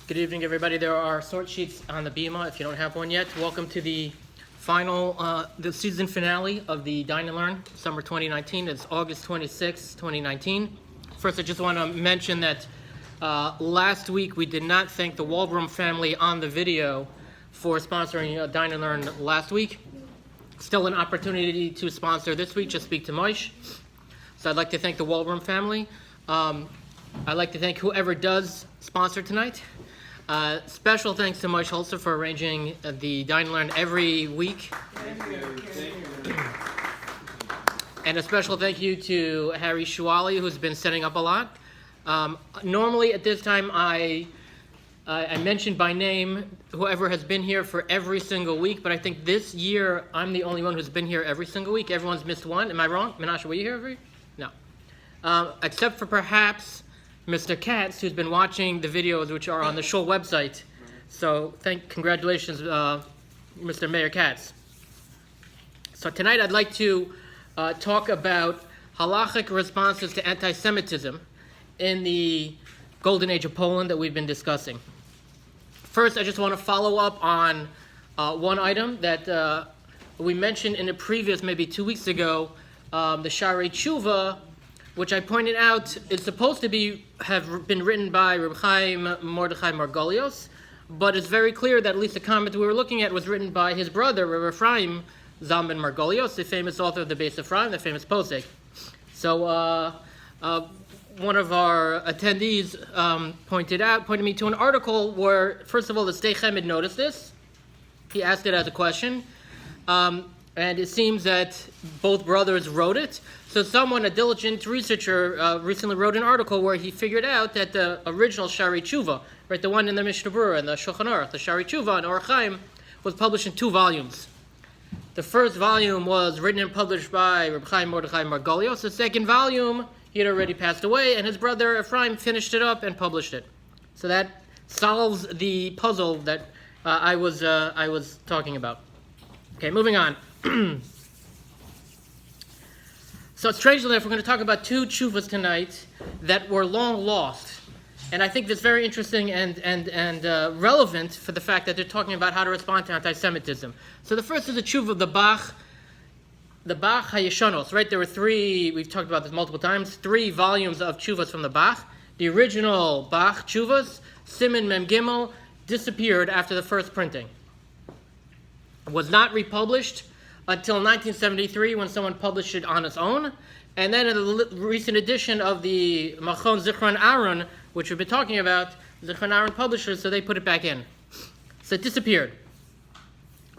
Good evening, everybody. There are sort sheets on the bima if you don't have one yet. Welcome to the the season finale of the Dine and Learn Summer 2019. It's August 26, 2019. First, I just want to mention that last week we did not thank the Waldrum family on the video for sponsoring Dine and Learn last week. Still an opportunity to sponsor this week. Just speak to Moish. So I'd like to thank the Waldrum family. I'd like to thank whoever does sponsor tonight. Special thanks to Moish Holzer for arranging the Dine and Learn every week. Thank you. And a special thank you to Harry Shuali, who's been setting up a lot. Normally at this time I mentioned by name whoever has been here for every single week, but I think this year I'm the only one who's been here every single week. Everyone's missed one. Am I wrong? Menashe, were you here every? No. Except for perhaps Mr. Katz, who's been watching the videos which are on the shul website. So congratulations, Mr. Mayor Katz. So tonight I'd like to talk about halachic responses to anti-Semitism in the golden age of Poland that we've been discussing. First, I just want to follow up on one item that we mentioned in a previous, maybe 2 weeks ago, the Sharei Tshuva, which I pointed out is supposed to have been written by Reb Chaim Mordechai Margolios, but it's very clear that at least the comment we were looking at was written by his brother, Reb Ephraim Zalman Margolios, the famous author of the Beis Ephraim, the famous posek. So one of our attendees pointed me to an article where, first of all, the Stei Chemed noticed this. He asked it as a question. And it seems that both brothers wrote it. So someone, a diligent researcher, recently wrote an article where he figured out that the original Sharei Tshuva, right, the one in the Mishnah Berurah and the Shulchan Aruch, the Sharei Tshuva and Orach Chaim, was published in 2 volumes. The first volume was written and published by Reb Chaim Mordechai Margolios. The second volume, he had already passed away, and his brother Ephraim finished it up and published it. So that solves the puzzle that I was talking about. Okay, moving on. So strangely enough, we're going to talk about 2 tshuvas tonight that were long lost, and I think that's very interesting and relevant for the fact that they're talking about how to respond to anti-Semitism. So the first is the tshuva of the Bach Hayeshanos, right? There were 3. We've talked about this multiple times. 3 volumes of tshuvas from the Bach. The original Bach tshuvas, Siman Mem Gimel, disappeared after the first printing. It was not republished until 1973 when someone published it on its own. And then in the recent edition of the Machon Zichron Aaron, which we've been talking about, Zichron Aaron publishers, so they put it back in. So it disappeared.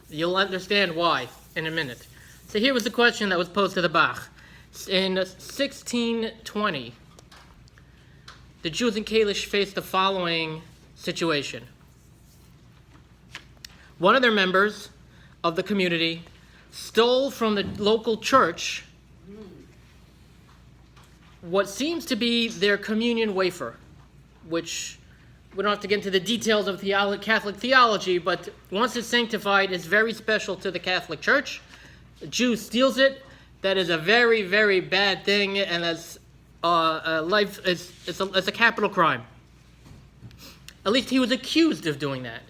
You'll understand why in a minute. So here was the question that was posed to the Bach. In 1620, the Jews in Kalish faced the following situation. One of their members of the community stole from the local church what seems to be their communion wafer, which we don't have to get into the details of Catholic theology, but once it's sanctified, it's very special to the Catholic Church. A Jew steals it. That is a very, very bad thing, and that's it's a capital crime. At least he was accused of doing that.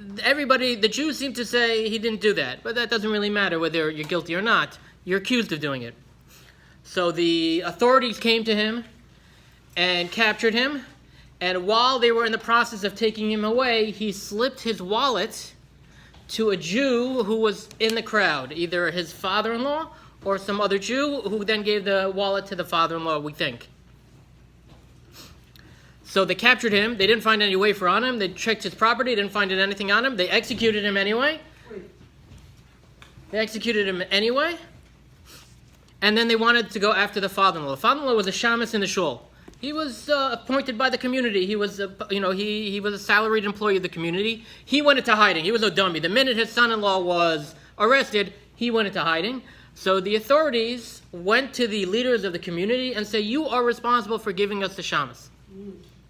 The Jews seem to say he didn't do that, but that doesn't really matter whether you're guilty or not. You're accused of doing it. So the authorities came to him and captured him, and while they were in the process of taking him away, he slipped his wallet to a Jew who was in the crowd, either his father-in-law or some other Jew, who then gave the wallet to the father-in-law, we think. So they captured him. They didn't find any wafer on him. They checked his property. Didn't find anything on him. They executed him anyway. And then they wanted to go after the father-in-law. The father-in-law was a shamus in the shul. He was appointed by the community. He was, he was a salaried employee of the community. He went into hiding. He was no dummy. The minute his son-in-law was arrested, he went into hiding. So the authorities went to the leaders of the community and said, "You are responsible for giving us the shamus.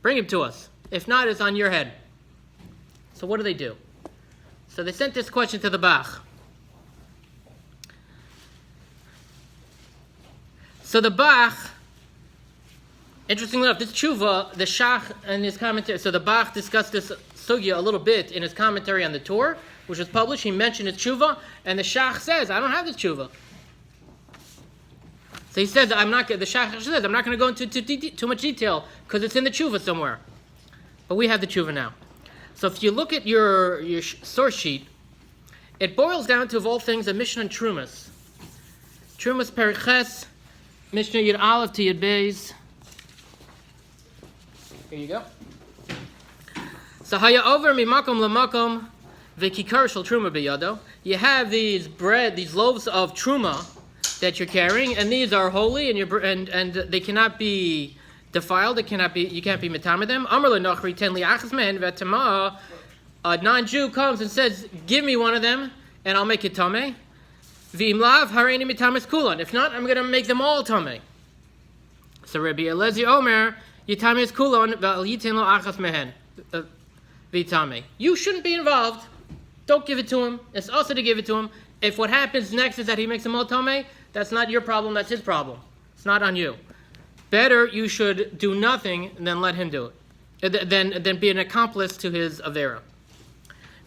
Bring him to us. If not, it's on your head." So what do? So they sent this question to the Bach. So the Bach Interestingly enough, this tshuva, the Shach and his commentary, so the Bach discussed this sugya a little bit in his commentary on the Torah, which was published. He mentioned his tshuva, and the Shach says, I don't have this tshuva. So he says, the Shach says, I'm not going to go into too much detail, because it's in the tshuva somewhere. But we have the tshuva now. So if you look at your source sheet, it boils down to, of all things, a Mishnah on Trumas. Trumas Periches, Mishnah Yud Aleph to Yud Beis. Here you go. So haya over mimakom lamakom v'kikar shel truma biyado. You have these loaves of truma that you're carrying, and these are holy, and they cannot be defiled. You can't be metame them. Amar lenachri ten liachas men v'tama. A non-Jew comes and says, "Give me one of them, and I'll make it tameh." V'imlav hareini mitames kulan. If not, I'm going to make them all tameh. So Rabbi Eliezer Omer. You shouldn't be involved. Don't give it to him. It's also to give it to him. If what happens next is that he makes a all tameh, that's not your problem, that's his problem. It's not on you. Better you should do nothing than let him do it. Than be an accomplice to his avera.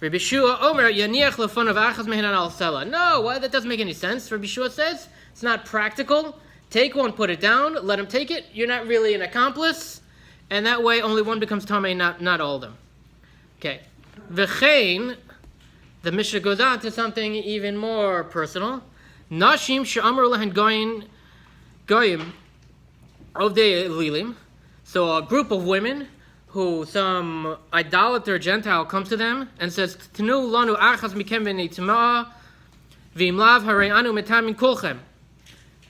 Rabbi Shua Omer yaniach lefonav achas mehen al sela. No, that doesn't make any sense. Rabbi Shua says it's not practical. Take one, put it down, let him take it. You're not really an accomplice. And that way, only one becomes tameh, not all of them. Okay. V'chein, the Mishnah goes on to something even more personal. Nashim she'amar lehen goyim ovdei lilim. So a group of women who some idolater Gentile comes to them and says, Tnu lanu achas mikem v'nei tumah v'im lav harei anu metamin kulchem.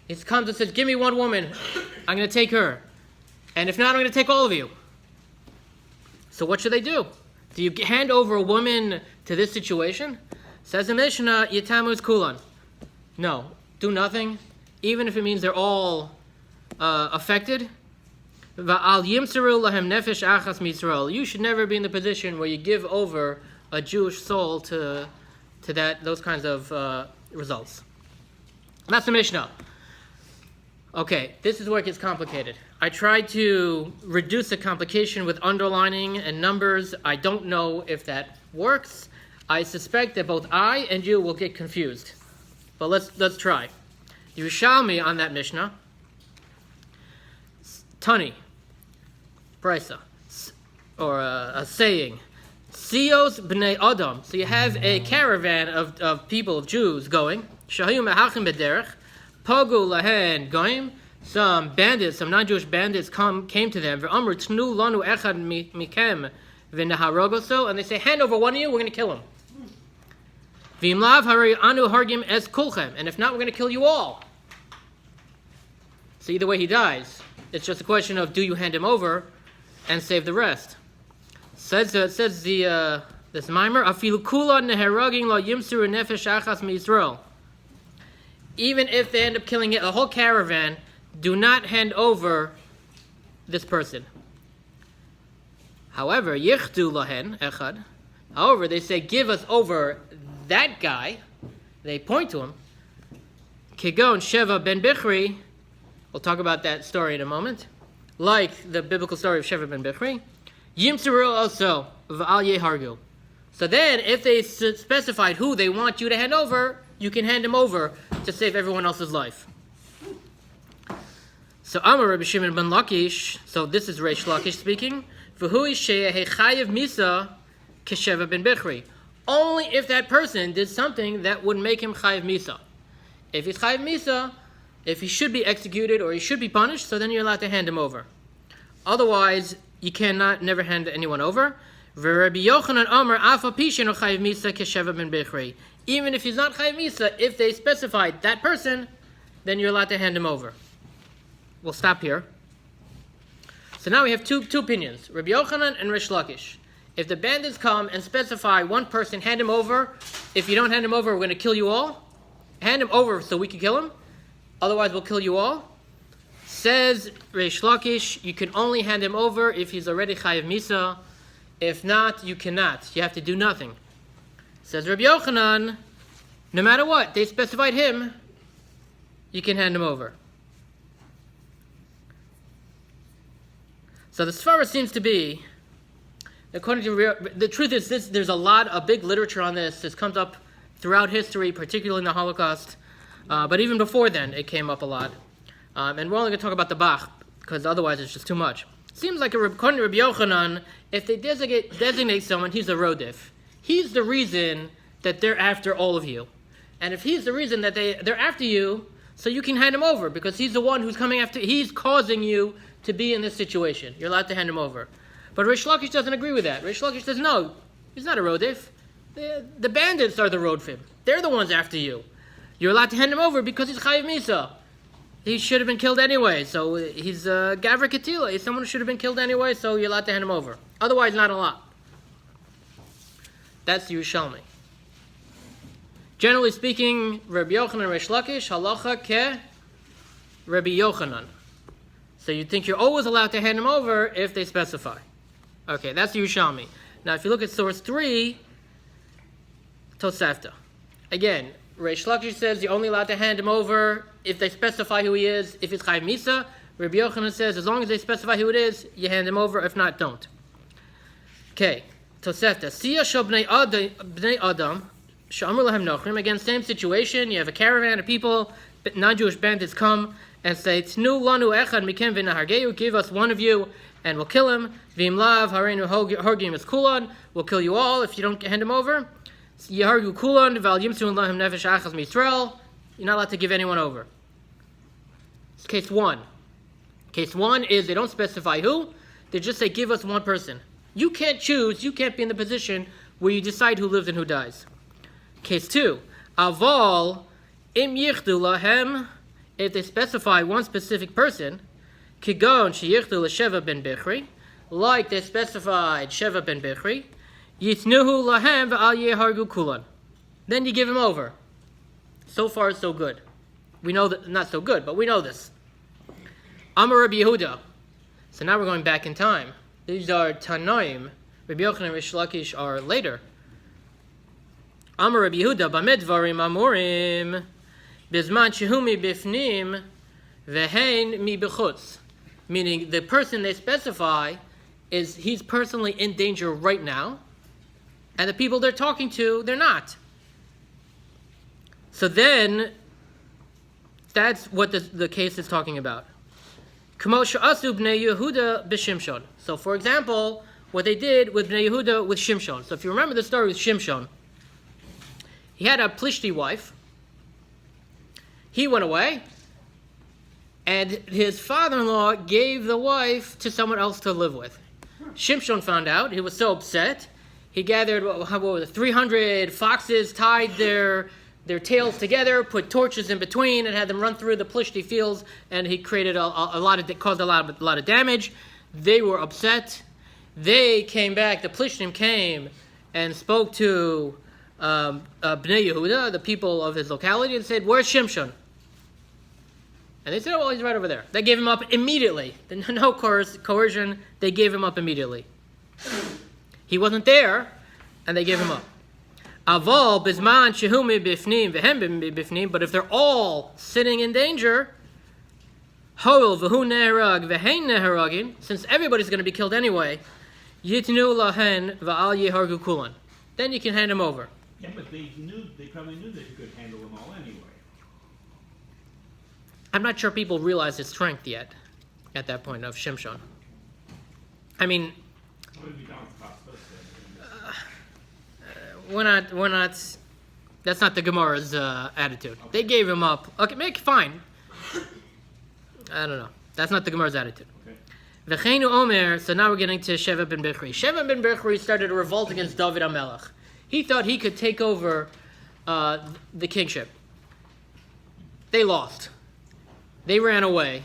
He comes and says, give me one woman. I'm going to take her. And if not, I'm going to take all of you. So what should they do? Do you hand over a woman to this situation? Says the Mishnah, Yitamu kulan. No, do nothing. Even if it means they're all affected. Va'al yimseru lahem nefesh achas misrael. You should never be in the position where you give over a Jewish soul to those kinds of results. That's the Mishnah. Okay, this is where it gets complicated. I tried to reduce the complication with underlining and numbers. I don't know if that works. I suspect that both I and you will get confused. But let's try. Yerushalmi on that Mishnah. Tani. Brisa. Or a saying. Siyos b'nei Adam. So you have a caravan of people, of Jews going. Shahayu mehachim b'derech. Pogu lahen goyim. Some bandits, some non-Jewish bandits came to them. V'amru tnu lanu echad mikem v'neharogoso. And they say, hand over one of you, we're going to kill him. V'imlav hari anu hargim es kulchem. And if not, we're going to kill you all. So either way he dies. It's just a question of, do you hand him over and save the rest? Says this mimer, afilu kula neheraging lo yimsuru nefesh achas miYisrael. Even if they end up killing a whole caravan, do not hand over this person. However, yichdu lahen echad. However, they say, give us over that guy. They point to him. Kigon Sheva ben Bichri. We'll talk about that story in a moment. Like the biblical story of Sheva ben Bichri. Yimseru also v'al yehargu. So then, if they specified who they want you to hand over, you can hand him over to save everyone else's life. So Amar Rabbi Shimon ben Lakish. So this is Reish Lakish speaking. V'hui she'eh chayiv misa k'sheva ben Bichri. Only if that person did something that would make him chayiv misa. If he's chayiv misa, if he should be executed or he should be punished, so then you're allowed to hand him over. Otherwise, you cannot never hand anyone over. V'Rabbi Yochanan Amar afa pishin chayiv misa k'sheva ben Bichri. Even if he's not chayiv misa, if they specified that person, then you're allowed to hand him over. We'll stop here. So now we have two opinions, Rabbi Yochanan and Reish Lakish. If the bandits come and specify one person, hand him over. If you don't hand him over, we're going to kill you all. Hand him over so we can kill him. Otherwise, we'll kill you all. Says Reish Lakish, you can only hand him over if he's already chayiv misa. If not, you cannot. You have to do nothing. Says Rabbi Yochanan, no matter what, they specified him, you can hand him over. So the Svara seems to be, according to the truth is this: there's a big literature on this. This comes up throughout history, particularly in the Holocaust, but even before then, it came up a lot. And we're only going to talk about the Bach because otherwise it's just too much. Seems like according to Rabbi Yochanan, if they designate someone, he's a rodif. He's the reason that they're after all of you, and if he's the reason that they're after you, so you can hand him over because he's the one who's coming after. He's causing you to be in this situation. You're allowed to hand him over. But Rish Lakish doesn't agree with that. Rish Lakish says, no, he's not a rodif. The bandits are the rodfim. They're the ones after you. You're allowed to hand him over because he's chayiv misa. He should have been killed anyway. So he's gavra ketila. He's someone who should have been killed anyway, so you're allowed to hand him over. Otherwise, not a lot. That's the Yerushalmi. Generally speaking, Rabbi Yochanan and Rish Lakish, halacha ke Rabbi Yochanan. So you think you're always allowed to hand him over if they specify. Okay, that's the Yerushalmi. Now, if you look at source 3, Tosefta. Again, Reish Lakish says you're only allowed to hand him over if they specify who he is, if it's Chayiv Misa. Rabbi Yochanan says as long as they specify who it is, you hand him over. If not, don't. Okay, Tosefta. Siya shel bnei Adam, she'amru lahem nochrim. Again, same situation. You have a caravan of people, non-Jewish bandits come and say, Tnu lanu echad mikem v'nahargeu, give us one of you and we'll kill him. V'im lav hareinu horgim es kulan, we'll kill you all if you don't hand him over. Yahargu kulan v'al yimsu lahem nefesh achas misrael. You're not allowed to give anyone over. It's case 1. Case 1 is they don't specify who. They just say, give us one person. You can't choose. You can't be in the position where you decide who lives and who dies. Case 2. Aval im yichdu lahem. If they specify one specific person, kigon sheyichdu l'sheva ben bichri, like they specified Sheva ben bichri, yitnuhu lahem v'al yehargu kulan. Then you give him over. So far, so good. We know that, not so good, but we know this. Amar Rabbi Yehuda. So now we're going back in time. These are Tanaim. Rabbi Yochanan and Rish Lakish are later. Amar Rabbi Yehuda, Bamed Dvarim Amurim, Bizman Shehumi Bifnim, Vehein Mi Bechutz. Meaning the person they specify is he's personally in danger right now, and the people they're talking to, they're not. So then, that's what the case is talking about. K'mo she'asu bnei Yehuda b'Shimshon. So, for example, what they did with bnei Yehuda with Shimshon. So, if you remember the story with Shimshon, he had a Plishti wife. He went away, and his father-in-law gave the wife to someone else to live with. Shimshon found out. He was so upset. He gathered 300 foxes, tied their tails together, put torches in between, and had them run through the Plishti fields. And he created caused a lot of damage. They were upset. They came back. The Plishtim came and spoke to Bnei Yehuda, the people of his locality, and said, "Where's Shimshon?" And they said, "Oh, well, he's right over there." They gave him up immediately. No coercion. They gave him up immediately. He wasn't there, and they gave him up. Aval bizman shehumi bifnim vehem bifnim. But if they're all sitting in danger, hoil v'hu neherag v'hein neheragin. Since everybody's going to be killed anyway, yitnu lahen v'al yehargu kulan. Then you can hand him over. Yeah, but they probably knew they could handle them all anyway. I'm not sure people realize his strength yet, at that point of Shimshon. I mean, What have you done with we're not. That's not the Gemara's attitude. Okay. They gave him up. Okay, fine. I don't know. That's not the Gemara's attitude. V'cheinu Omer. So now we're getting to Sheva ben Bichri. Sheva ben Bichri started a revolt against David HaMelech. He thought he could take over the kingship. They lost. They ran away.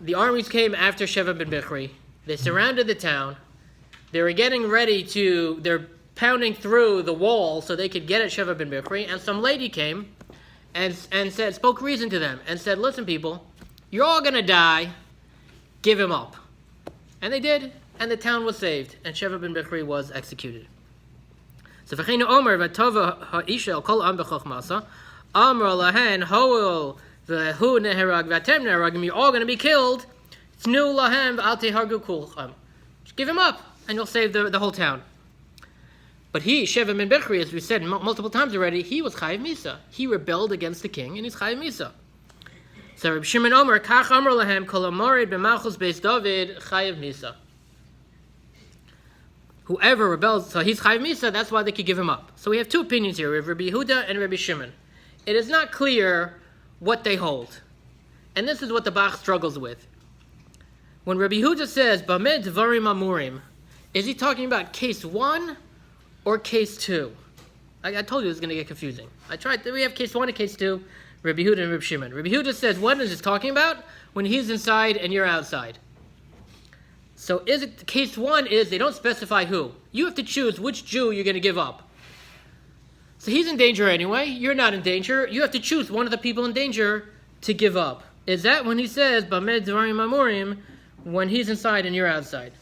The armies came after Sheva ben Bichri. They surrounded the town. They were getting ready they're pounding through the wall so they could get at Sheva ben Bichri. And some lady came and spoke reason to them and said, "Listen, people, you're all going to die. Give him up." And they did. And the town was saved. And Sheva ben Bichri was executed. So, v'cheinu Omer v'tova ha'isha el kol am b'chochmasa. Amr lahen hoel v'hu neherag v'atem neheragim. You're all going to be killed. Tnu lahem v'al tehargu kulchem. Just give him up, and you'll save the whole town. But he, Sheva ben Bichri, as we said multiple times already, he was chayiv misa. He rebelled against the king, and he's chayiv misa. So Rabbi Shimon Omer, kach amar lahem kol amorid b'malchus beis David chayiv misa. Whoever rebels, so he's chayiv misa, that's why they could give him up. So we have two opinions here, we have Rabbi Yehuda and Rabbi Shimon. It is not clear what they hold. And this is what the Bach struggles with. When Rabbi Yehuda says, Bamed Dvarim Amurim, is he talking about case 1 or case 2? I told you it was going to get confusing. We have case 1 and case 2, Rabbi Yehuda and Rabbi Shimon. Rabbi Yehuda says, what is it talking about? When he's inside and you're outside. So case 1 is they don't specify who. You have to choose which Jew you're going to give up. So he's in danger anyway. You're not in danger. You have to choose one of the people in danger to give up. Is that when he says, Bamed Dvarim Amurim, when he's inside and you're outside?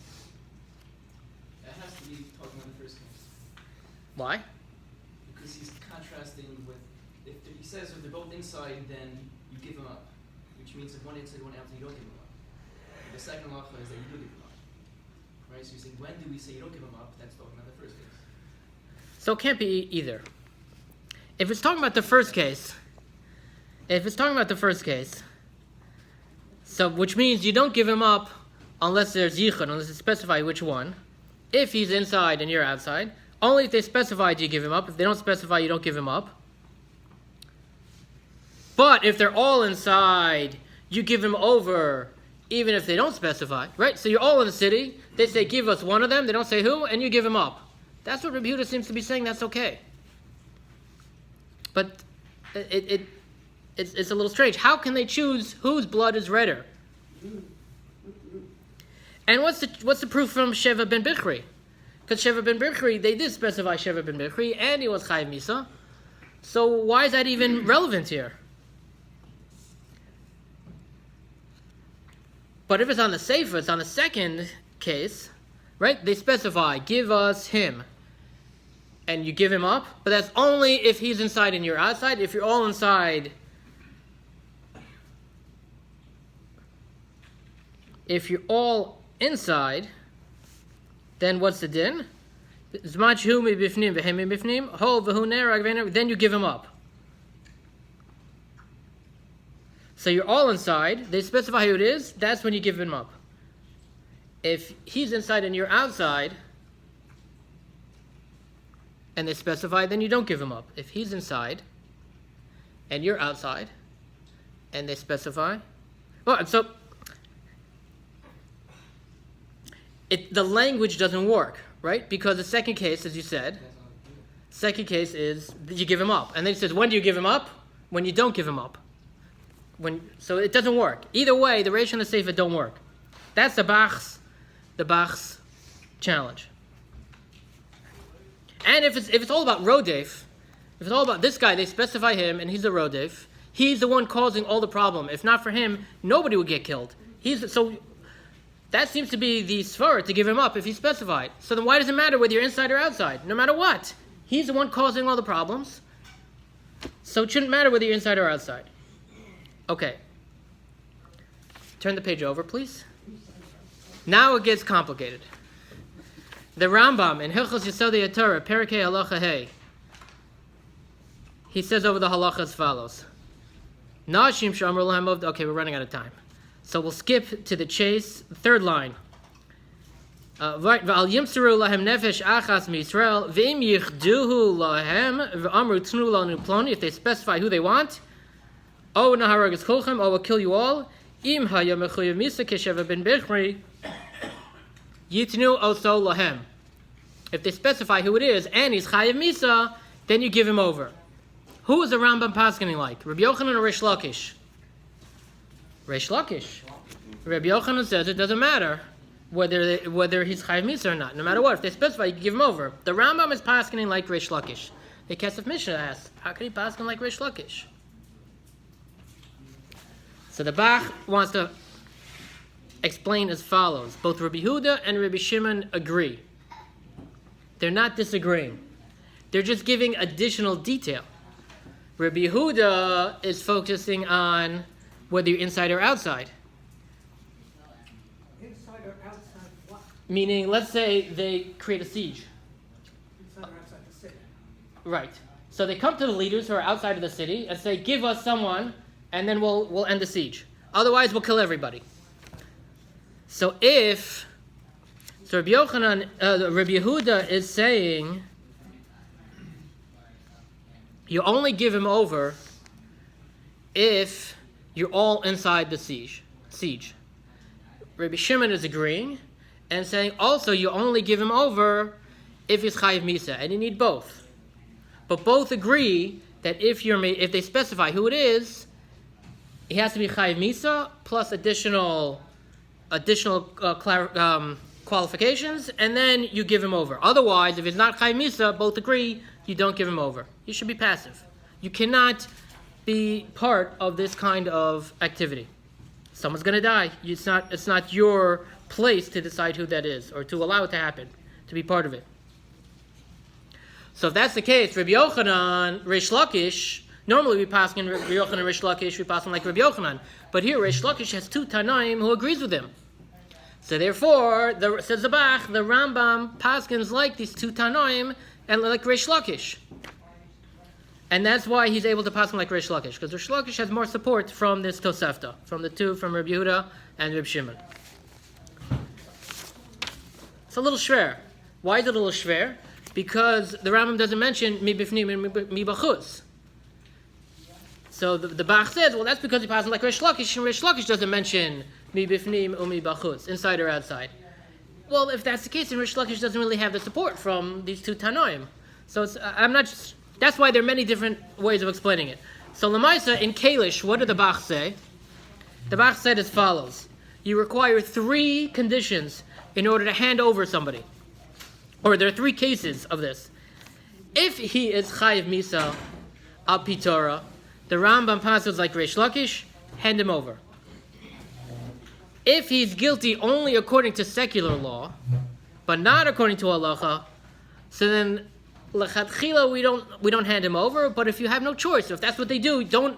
That has to be talking about the first case. Why? Because he's contrasting with, if he says if they're both inside, then you give them up. Which means if one inside, one outside, you don't give them up. The second halacha is that you do give them up. Right? So you say, when do we say you don't give them up? That's talking about the first case. So it can't be either. If it's talking about the first case, so which means you don't give him up unless there's yichud, unless it's specified which one. If he's inside and you're outside, only if they specify do you give him up. If they don't specify, you don't give him up. But if they're all inside, you give him over even if they don't specify, right? So you're all in the city, they say give us one of them, they don't say who, and you give him up. That's what Rabbi Yehuda seems to be saying, that's okay. But it's a little strange. How can they choose whose blood is redder? And what's the proof from Sheva ben Bichri? Because Sheva ben Bichri, they did specify Sheva ben Bichri, and he was chayiv misa. So why is that even relevant here? But if it's on the Sefer, it's on the second case, right? They specify, give us him. And you give him up, but that's only if he's inside and you're outside. If you're all inside, then what's the din? Then you give him up. So you're all inside, they specify who it is, that's when you give him up. If he's inside and you're outside, and they specify, then you don't give him up. If he's inside, and you're outside, and they specify, well, so the language doesn't work, right? Because the second case, as you said, second case is you give him up, and then it says, when do you give him up? When you don't give him up. So it doesn't work. Either way, the Reish and the Sefer don't work. That's the Bach's challenge. And if it's all about Rodef, if it's all about this guy, they specify him, and he's a Rodef, he's the one causing all the problem. If not for him, nobody would get killed. So that seems to be the svara to give him up if he's specified. So then why does it matter whether you're inside or outside? No matter what. He's the one causing all the problems. So it shouldn't matter whether you're inside or outside. Okay. Turn the page over, please. Now it gets complicated. The Rambam in Hilchos Yesodei HaTorah, Perikei Halacha Hey, he says over the halacha as follows. Nashim Shamar Lahem Ovd. Okay, we're running out of time. So we'll skip to the chase. Third line. V'al yimseru lahem nefesh achas miYisrael v'im yichduhu lahem v'amru tnu lanu ploni. If they specify who they want, O naharag es kolchem, O will kill you all. Im haya mechuyev misa kesheva ben Bichri yitnu oso lahem. If they specify who it is and he's chayev misa, then you give him over. Who is the Rambam paskening like? Rabbi Yochanan or Rish Lakish? Rish Lakish. Rabbi Yochanan says it doesn't matter whether he's chayev misa or not. No matter what, if they specify, you can give him over. The Rambam is paskening like Rish Lakish. The Kesef Mishnah asks, how can he pasken like Rish Lakish? So the Bach wants to explain as follows. Both Rabbi Yehuda and Rabbi Shimon agree. They're not disagreeing. They're just giving additional detail. Rabbi Yehuda is focusing on whether you're inside or outside. Meaning, let's say they create a siege. Inside or outside the city. Right. So they come to the leaders who are outside of the city and say, give us someone, and then we'll end the siege. Otherwise, we'll kill everybody. So Rabbi Yehuda is saying, you only give him over if you're all inside the siege. Rabbi Shimon is agreeing and saying also you only give him over if he's chayiv misa, and you need both. But both agree that if they specify who it is, he has to be chayiv misa plus additional qualifications, and then you give him over. Otherwise, if it's not chayiv misa, both agree you don't give him over. You should be passive. You cannot be part of this kind of activity. Someone's going to die. It's not your place to decide who that is or to allow it to happen, to be part of it. So if that's the case, Rabbi Yochanan, Reish Lakish, normally we pass in Rabbi Yochanan, Reish Lakish, we pass on like Rabbi Yochanan. But here Reish Lakish has two Tanaim who agrees with him. So therefore, says the Bach, the Rambam paskins like these two Tanaim and like Reish Lakish. And that's why he's able to pass like Reish Lakish, because Reish Lakish has more support from this Tosefta, from Rabbi Yehuda and Rabbi Shimon. It's a little shver. Why is it a little shver? Because the Rambam doesn't mention mi bifnim and mi bachutz. So the Bach says, well, that's because he passes like Reish Lakish, and Reish Lakish doesn't mention mi bifnim or mi bachutz, inside or outside. Well, if that's the case, then Reish Lakish doesn't really have the support from these two Tanoim. So that's why there are many different ways of explaining it. So Lamaisa, in Kalish, what did the Bach say? The Bach said as follows. You require 3 conditions in order to hand over somebody. Or there are 3 cases of this. If he is chayiv misa al pi Torah, the Rambam passes like Reish Lakish, hand him over. If he's guilty only according to secular law, but not according to halacha, so then lechatchila we don't hand him over. But if you have no choice, if that's what they do, don't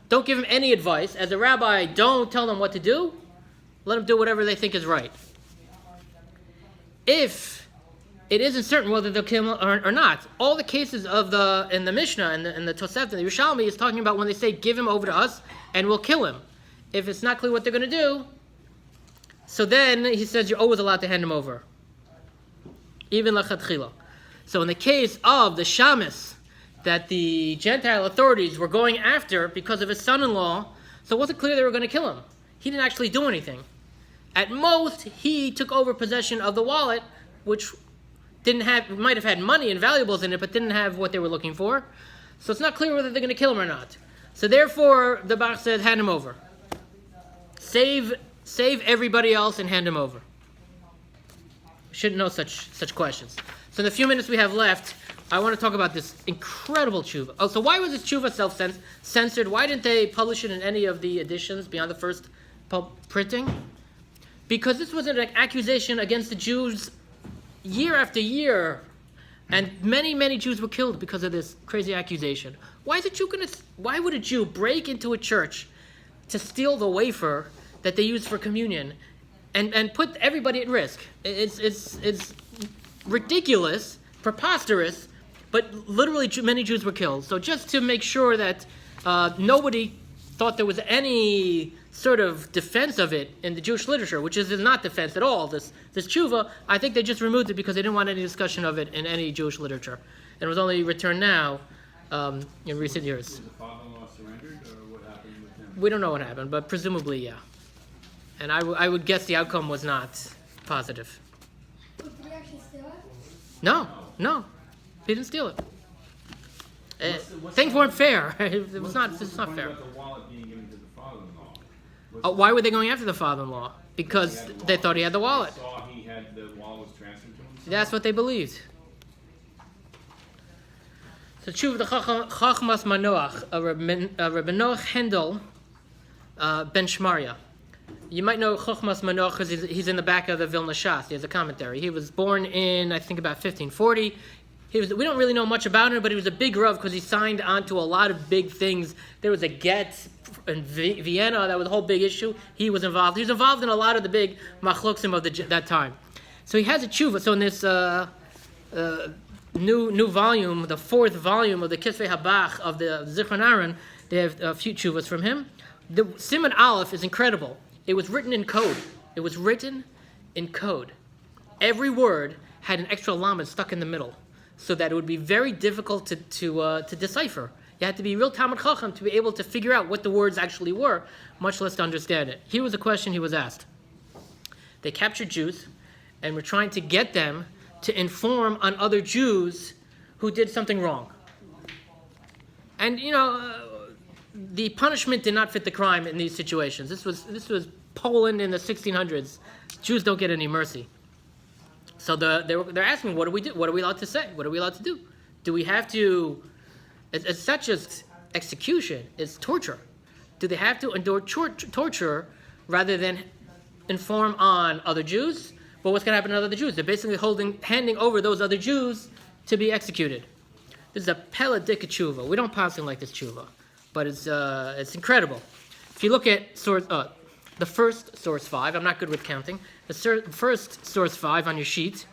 give him any advice. As a rabbi, don't tell them what to do. Let them do whatever they think is right. If it isn't certain whether they'll kill him or not, all the cases in the Mishnah and the Tosefta and the Yerushalmi is talking about when they say give him over to us and we'll kill him. If it's not clear what they're going to do, so then he says you're always allowed to hand him over, even lechatchila. So in the case of the shamus that the Gentile authorities were going after because of his son-in-law, so it wasn't clear they were going to kill him. He didn't actually do anything. At most, he took over possession of the wallet, which might have had money and valuables in it, but didn't have what they were looking for. So it's not clear whether they're going to kill him or not. So therefore, the Bach said, hand him over. Save everybody else and hand him over. Shouldn't know such questions. So in the few minutes we have left, I want to talk about this incredible tshuva. Oh, so why was this tshuva self-censored? Why didn't they publish it in any of the editions beyond the first printing? Because this was an accusation against the Jews year after year, and many Jews were killed because of this crazy accusation. Why would a Jew break into a church to steal the wafer that they use for communion and put everybody at risk? It's ridiculous, preposterous, but literally many Jews were killed. So just to make sure that nobody thought there was any sort of defense of it in the Jewish literature, which is not defense at all, this tshuva, I think they just removed it because they didn't want any discussion of it in any Jewish literature. And it was only returned now in recent years. Was the father-in-law surrendered, or what happened with him? We don't know what happened, but presumably, yeah. And I would guess the outcome was not positive. Did he actually steal it? No. He didn't steal it. What's Things weren't fair. It's not fair. What's the point about the wallet being given to the father-in-law? Why were they going after the father-in-law? Because they thought he had the wallet. They saw the wallet was transferred to him? That's what they believed. So tshuva the Chachmas Manoach, Rabbi Noach Hendel ben Shmaria. You might know Chachmas Manoach because he's in the back of the Vilna Shas. He has a commentary. He was born in, I think, about 1540. We don't really know much about him, but he was a big Rav because he signed on to a lot of big things. There was a get in Vienna, that was a whole big issue. He was involved. He was involved in a lot of the big machloksim of that time. So he has a tshuva. So in this new volume, the 4th volume of the Kisvei Habach of the Zichron Aaron, they have a few tshuvas from him. The Siman Aleph is incredible. It was written in code. It was written in code. Every word had an extra lamed stuck in the middle, so that it would be very difficult to decipher. You had to be real Talmud Chacham to be able to figure out what the words actually were, much less to understand it. Here was a question he was asked. They captured Jews and were trying to get them to inform on other Jews who did something wrong. And the punishment did not fit the crime in these situations. This was Poland in the 1600s. Jews don't get any mercy. So they're asking, what do we do? What are we allowed to say? What are we allowed to do? Do we have to? It's such as execution. It's torture. Do they have to endure torture rather than inform on other Jews? But what's going to happen to other Jews? They're basically handing over those other Jews to be executed. This is a Peladik tshuva. We don't pass him like this tshuva, but it's incredible. If you look at the first source 5, I'm not good with counting. The first source 5 on your sheet.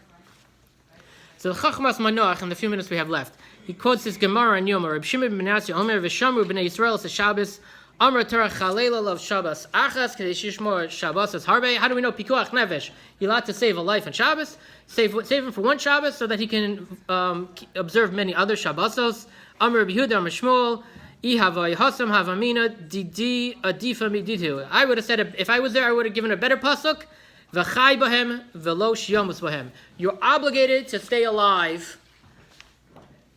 So the Chachmas Manoach, in the few minutes we have left, he quotes this Gemara in Yom. Reb Shimon ben Menashe Omer v'Shamru b'nei Yisrael es Shabbos Amar Torah Chalela of Shabbos Achas Kedei Shishmor Shabbos as Harbe. How do we know Pikuach Nefesh? You're allowed to save a life on Shabbos. Save him for one Shabbos so that he can observe many other Shabbosos. Amar Rabbi Yehuda Amar Shmuel Ihava Yehasam Havamina Didi Adifa Miditu. I would have said, if I was there, I would have given a better pasuk. V'chai bahem v'lo shiyamus bahem. You're obligated to stay alive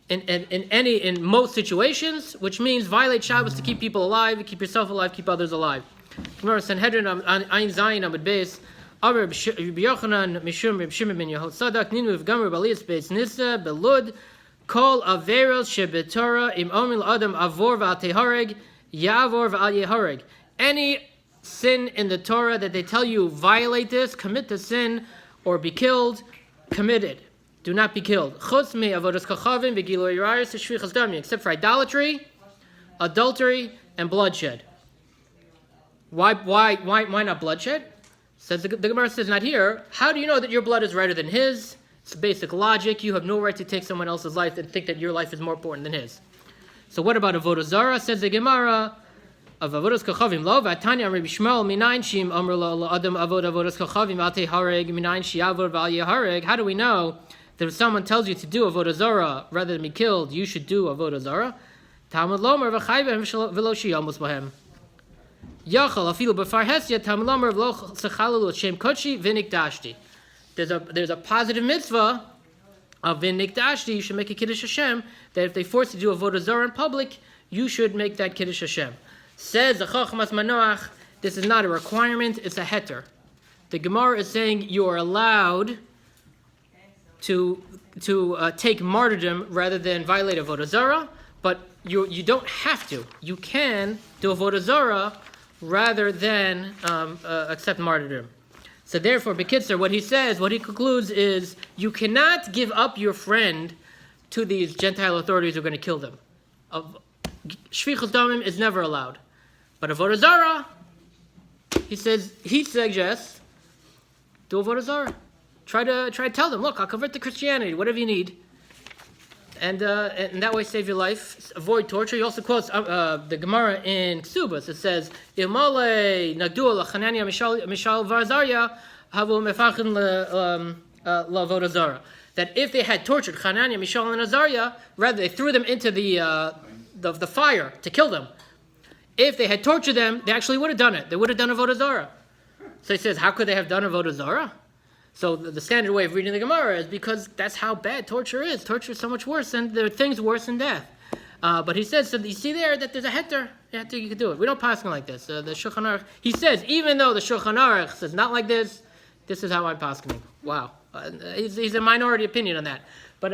in most situations, which means violate Shabbos to keep people alive, keep yourself alive, keep others alive. Gemara Sanhedrin Ayin Zayin Amud Beis. Amar Rabbi Yochanan Mishum Rabbi Shimon ben Yehosadak Ninu v'Gamar Balias Beis Nisa Belud Kol Averos Shebetorah Im Omil Adam Avor V'Al Tehareg Yavor V'Al Yehareg. Any sin in the Torah that they tell you violate this, commit the sin, or be killed, commit it. Do not be killed. Chutz me avodas kachavim v'gilui yarayis shvichas dami, except for idolatry, adultery, and bloodshed. Why not bloodshed? Says the Gemara says not here. How do you know that your blood is righter than his? It's basic logic. You have no right to take someone else's life and think that your life is more important than his. So what about avodah zarah? Says the Gemara. Of avodas kachavim lo v'atanya Rabbi Shmuel minayin shim amr lo adam avodas kachavim ate hareg minayin shiavor v'al yehareg. How do we know that if someone tells you to do avodah zarah rather than be killed, you should do avodah zarah? Talmud lomer v'chai b'hem v'lo shiyamus b'hem. Yachal afilu b'far hesya Talmud lomer v'lo sechalalu l'shem kodshi v'nikdashti. There's a positive mitzvah of v'nikdashti. You should make a kiddush Hashem. That if they force you to do avodah zarah in public, you should make that kiddush Hashem. Says the Chachmas Manoach, this is not a requirement, it's a heter. The Gemara is saying you are allowed to take martyrdom rather than violate avodah zarah, but you don't have to. You can do avodah zarah rather than accept martyrdom. So therefore, Bekitzer, what he concludes is you cannot give up your friend to these Gentile authorities who are going to kill them. Shvichus damim is never allowed. But avodah zarah, he suggests, do avodah zarah. Try to tell them, look, I'll convert to Christianity, whatever you need. And that way save your life. Avoid torture. He also quotes the Gemara in Ksubas. It says, Ilmale nagdu lachanania mishal varzarya havu mefachin lavodah zarah. That if they had tortured Hananiah, Mishael, and Azariah, rather they threw them into the fire to kill them. If they had tortured them, they actually would have done it. They would have done avodah zarah. So he says, how could they have done avodah zarah? So the standard way of reading the Gemara is because that's how bad torture is. Torture is so much worse, and there are things worse than death. But he says, so you see there that there's a heter. You can do it. We don't pass him like this. The Shulchan Aruch, he says, even though the Shulchan Aruch says not like this is how I'm passing. Wow. He's a minority opinion on that. But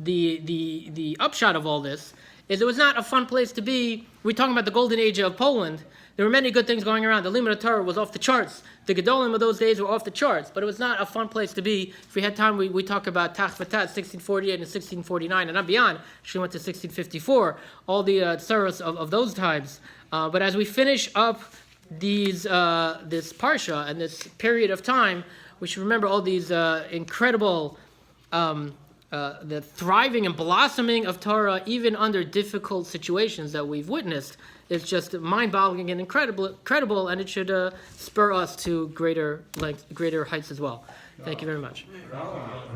the upshot of all this is it was not a fun place to be. We're talking about the golden age of Poland. There were many good things going around. The Limud Torah was off the charts. The Gedolim of those days were off the charts. But it was not a fun place to be. If we had time, we talk about Tach V'Tat, 1648 and 1649, and not beyond. She went to 1654. All the tsaros of those times. But as we finish up this parsha and this period of time, we should remember all these incredible, the thriving and blossoming of Torah, even under difficult situations that we've witnessed. It's just mind-boggling and incredible, and it should spur us to greater heights as well. Thank you very much.